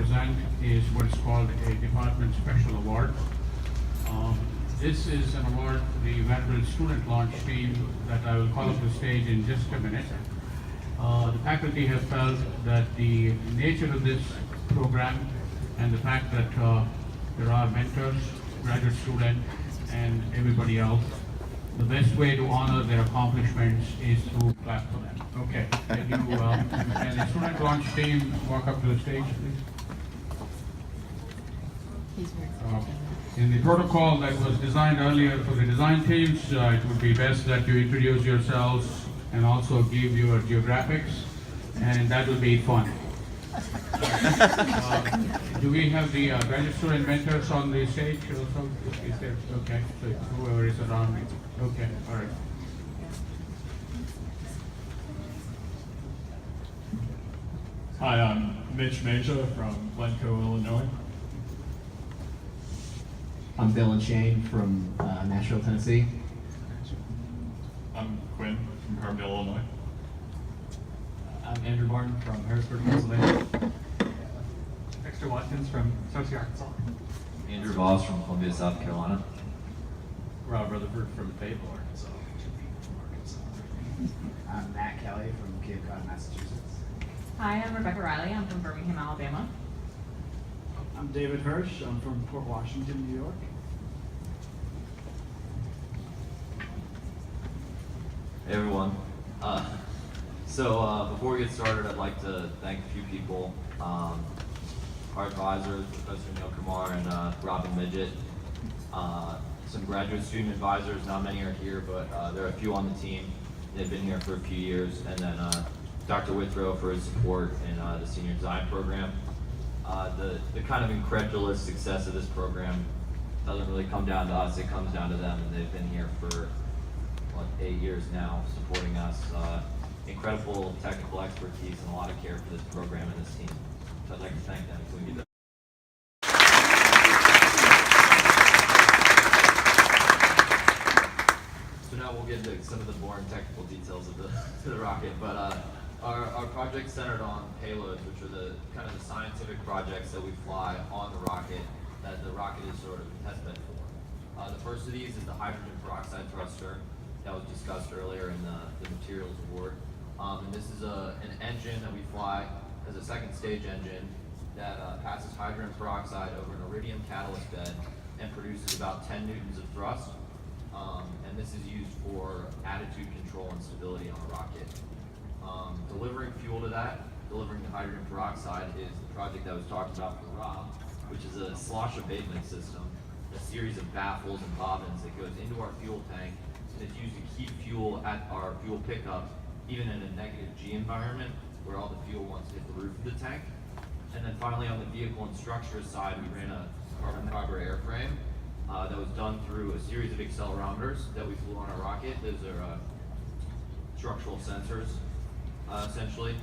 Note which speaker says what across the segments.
Speaker 1: present is what is called a Department Special Award. This is an award for the Vanderbilt Student Launch Team that I will call up the stage in just a minute. The faculty have felt that the nature of this program and the fact that there are mentors, graduate students, and everybody else, the best way to honor their accomplishments is to clap for them. Okay, can the Student Launch Team walk up to the stage, please? In the protocol that was designed earlier for the design teams, it would be best that you introduce yourselves and also give your geographics, and that would be fun. Do we have the graduate student mentors on the stage also? Is there? Okay, so whoever is around me. Okay, all right.
Speaker 2: Hi, I'm Mitch Mejia from Glencoe, Illinois.
Speaker 3: I'm Dylan Shane from Nashville, Tennessee.
Speaker 2: I'm Quinn from Carbondale, Illinois.
Speaker 4: I'm Andrew Martin from Harrisburg, Pennsylvania. Dexter Watkins from Saucy, Arkansas.
Speaker 5: Andrew Voss from Columbia, South Carolina.
Speaker 4: Rob Rutherford from Fayetteville, Arkansas.
Speaker 3: I'm Matt Kelley from Cape Cod, Massachusetts.
Speaker 6: Hi, I'm Rebecca Riley. I'm from Birmingham, Alabama.
Speaker 7: I'm David Hirsch. I'm from Port Washington, New York.
Speaker 5: Hey everyone. Before we get started, I'd like to thank a few people. Our advisors, Professor Neil Kumar and Robin Midget. Some graduate student advisors, not many are here, but there are a few on the team. They've been here for a few years. And then Dr. Withrow for his support in the senior design program. The kind of incredulous success of this program doesn't really come down to us, it comes down to them, and they've been here for 8 years now supporting us. Incredible technical expertise and a lot of care for this program and this team. So I'd like to thank them. Can we do that? So now we'll get into some of the boring technical details of the rocket, but our project's centered on payloads, which are the kind of the scientific projects that we fly on the rocket, that the rocket is sort of a test bed for. The first of these is the hydrogen peroxide thruster that was discussed earlier in the materials award. And this is an engine that we fly as a second stage engine that passes hydrogen peroxide over an iridium catalyst bed and produces about 10 newtons of thrust. And this is used for attitude control and stability on a rocket. Delivering fuel to that, delivering the hydrogen peroxide, is the project that was talked about for Rob, which is a slosh abatement system, a series of baffles and bobbins that goes into our fuel tank, and it's used to keep fuel at our fuel pickup, even in a negative G environment, where all the fuel wants to hit the roof of the tank. And then finally, on the vehicle and structure side, we ran a carbon fiber airframe that was done through a series of accelerometers that we flew on our rocket. Those are structural sensors, essentially,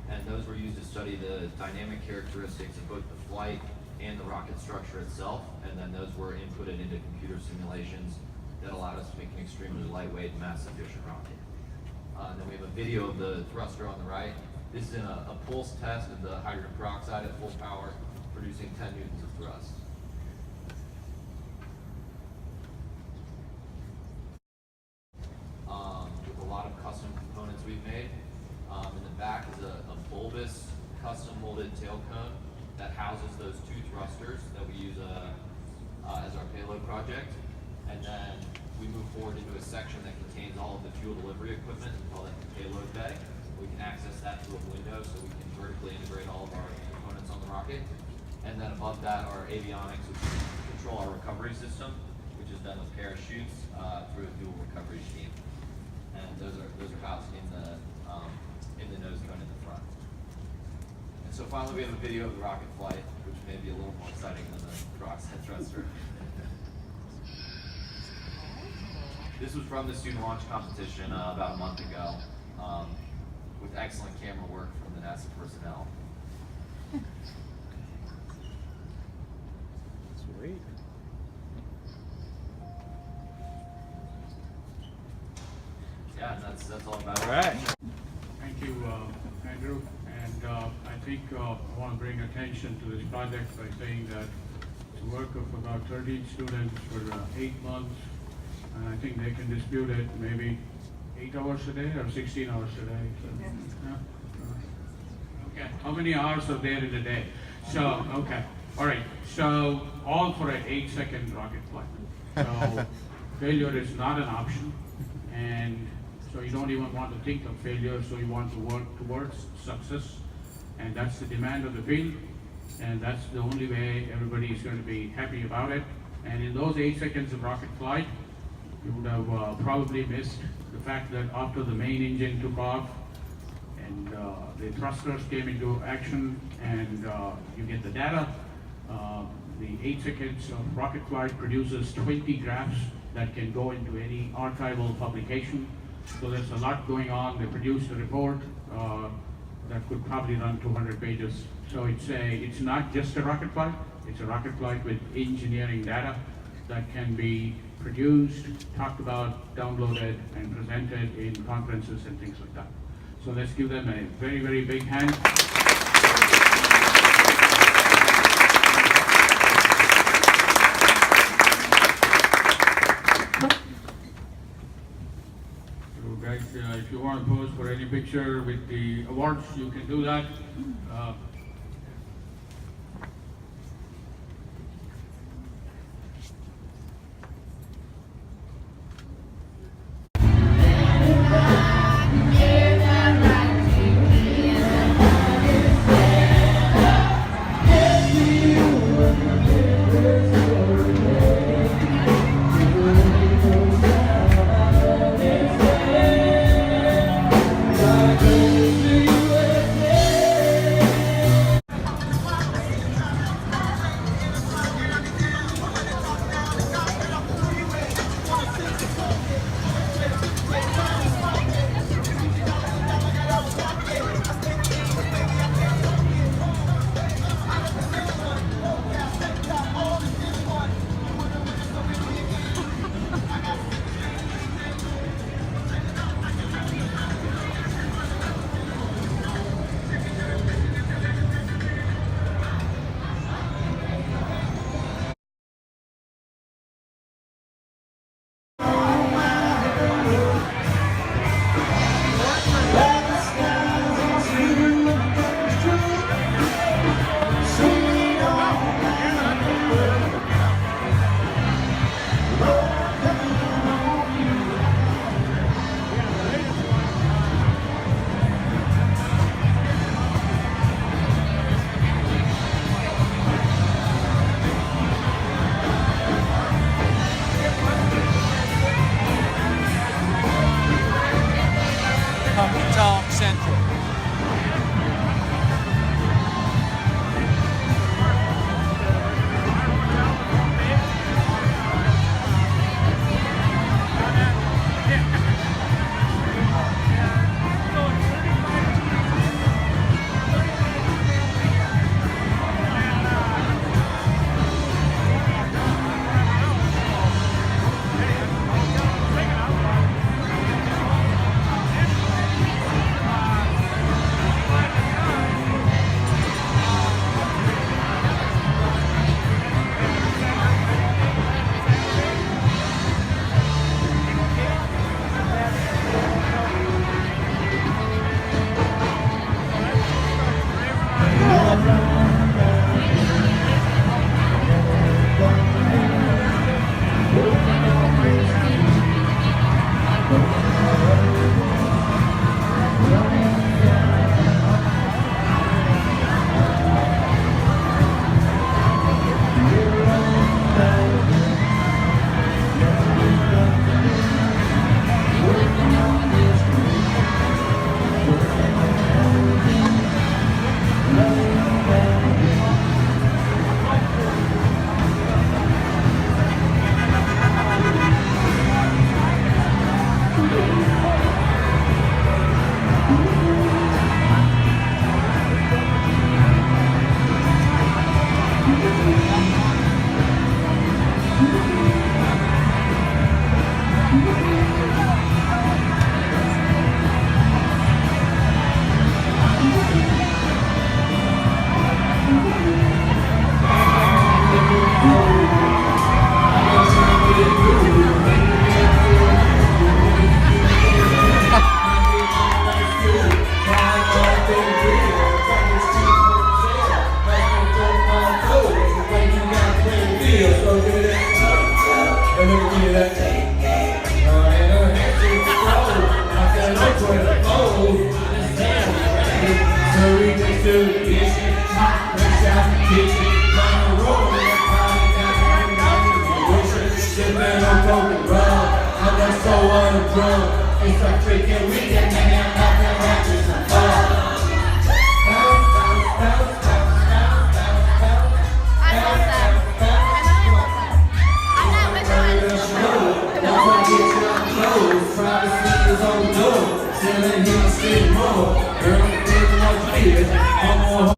Speaker 5: and those were used to study the dynamic characteristics of both the flight and the rocket structure itself, and then those were inputted into computer simulations that allowed us to make an extremely lightweight, mass-efficient rocket. And then we have a video of the thruster on the right. This is in a pulse test of the hydrogen peroxide at full power, producing 10 newtons of thrust. With a lot of custom components we've made. In the back is a bulbous, custom molded tail cone that houses those two thrusters that we use as our payload project. And then we move forward into a section that contains all of the fuel delivery equipment. We call that the payload bay. We can access that through a window, so we can vertically integrate all of our components on the rocket. And then above that are avionics, which control our recovery system, which is done with parachutes through a dual recovery scheme. And those are housed in the nose cone in the front. And so finally, we have a video of the rocket flight, which may be a little more exciting than the peroxide thruster. This was from the student launch competition about a month ago, with excellent camera work from the NASA personnel.
Speaker 3: Sweet.
Speaker 5: Yeah, and that's all about it.
Speaker 3: All right.
Speaker 1: Thank you, Andrew. And I think I want to bring attention to this project by saying that it's a work of about 13 students for 8 months, and I think they can dispute it maybe 8 hours a day or 16 hours a day. So, yeah. Okay, how many hours are there in a day? So, okay, all right, so all for an 8-second rocket flight. So failure is not an option, and so you don't even want to think of failure, so you want to work towards success, and that's the demand of the field, and that's the only way everybody is going to be happy about it. And in those 8 seconds of rocket flight, you would have probably missed the fact that after the main engine took off and the thrusters came into action, and you get the data. The 8 seconds of rocket flight produces 20 graphs that can go into any archival publication. So there's a lot going on. They produced a report that could probably run 200 pages. So it's not just a rocket flight, it's a rocket flight with engineering data that can be produced, talked about, downloaded, and presented in conferences and things like that. So let's give them a very, very big hand. So guys, if you want to pose for any picture with the awards, you can do that.
Speaker 8: kitchen, mama rolling, shipping on broken road. I'm so on the drum. It's a freaking weekend.